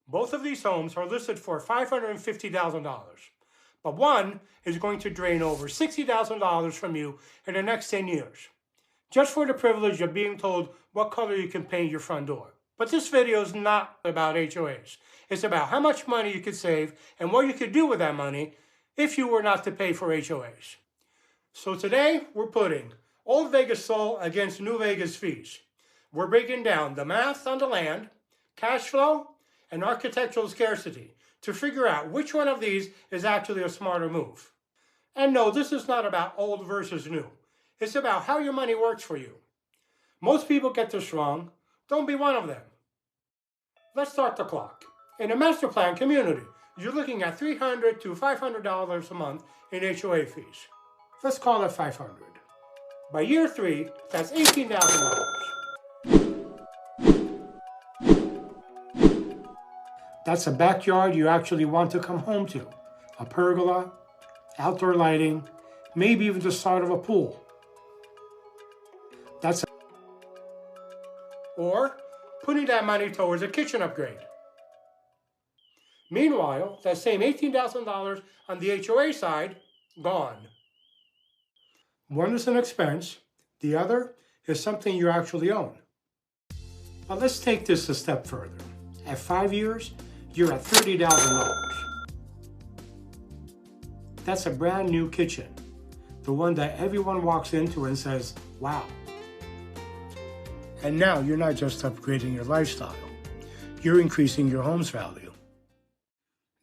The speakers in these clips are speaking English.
Both of these homes are listed for $550,000, but one is going to drain over $60,000 from you in the next 10 years, just for the privilege of being told what color you can paint your front door. But this video is not about HOAs. It's about how much money you could save and what you could do with that money if you were not to pay for HOAs. So today, we're putting Old Vegas soul against New Vegas fees. We're breaking down the math on the land, cash flow, and architectural scarcity to figure out which one of these is actually a smarter move. And no, this is not about old versus new. It's about how your money works for you. Most people get this wrong. Don't be one of them. Let's start the clock. In a master plan community, you're looking at $300 to $500 a month in HOA fees. Let's call it $500. By year 3, that's $18,000. That's a backyard you actually want to come home to. A pergola, outdoor lighting, maybe even the start of a pool. Or putting that money towards a kitchen upgrade. Meanwhile, that same $18,000 on the HOA side, gone. One is an expense, the other is something you actually own. But let's take this a step further. At 5 years, you're at $30,000. That's a brand new kitchen, the one that everyone walks into and says, wow. And now you're not just upgrading your lifestyle, you're increasing your home's value.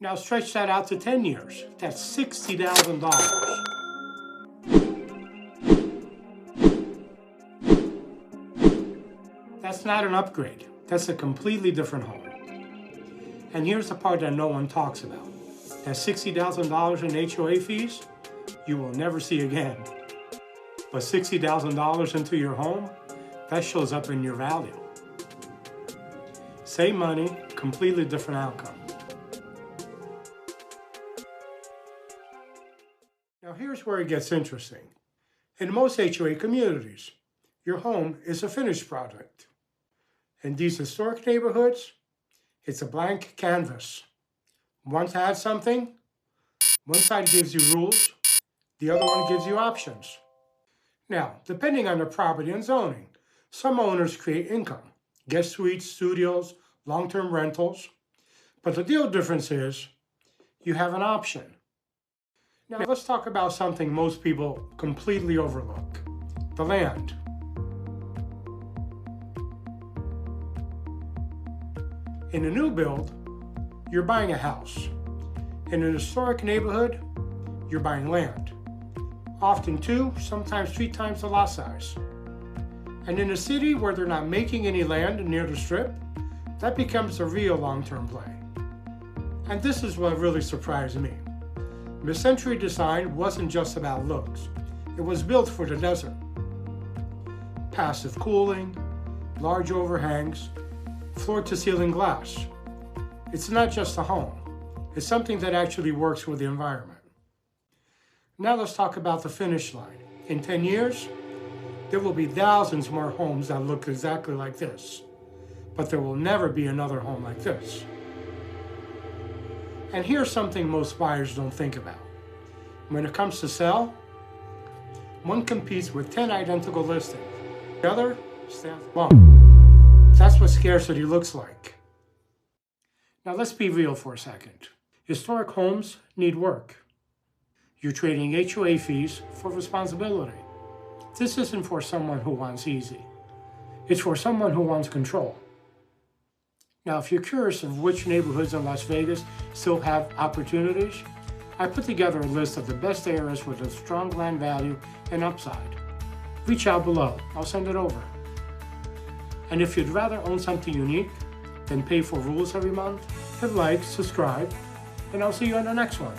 Now stretch that out to 10 years, that's $60,000. That's not an upgrade, that's a completely different home. And here's the part that no one talks about. That $60,000 in HOA fees, you will never see again. But $60,000 into your home, that shows up in your value. Same money, completely different outcome. Now here's where it gets interesting. In most HOA communities, your home is a finished product. In these historic neighborhoods, it's a blank canvas. Want to add something? One side gives you rules, the other one gives you options. Now, depending on the property and zoning, some owners create income, guest suites, studios, long-term rentals. But the real difference is you have an option. Now, let's talk about something most people completely overlook, the land. In a new build, you're buying a house. In an historic neighborhood, you're buying land. Often 2, sometimes 3 times the lot size. And in a city where they're not making any land near the strip, that becomes a real long-term play. And this is what really surprised me. Mid-century design wasn't just about looks. It was built for the desert. Passive cooling, large overhangs, floor-to-ceiling glass. It's not just a home. It's something that actually works with the environment. Now let's talk about the finish line. In 10 years, there will be thousands more homes that look exactly like this. But there will never be another home like this. And here's something most buyers don't think about. When it comes to sell, one competes with 10 identical listings. The other stands alone. That's what scarcity looks like. Now let's be real for a second. Historic homes need work. You're trading HOA fees for responsibility. This isn't for someone who wants easy. It's for someone who wants control. Now, if you're curious of which neighborhoods in Las Vegas still have opportunities, I put together a list of the best areas with a strong land value and upside. Reach out below, I'll send it over. And if you'd rather own something unique than pay for rules every month, hit like, subscribe, and I'll see you on the next one.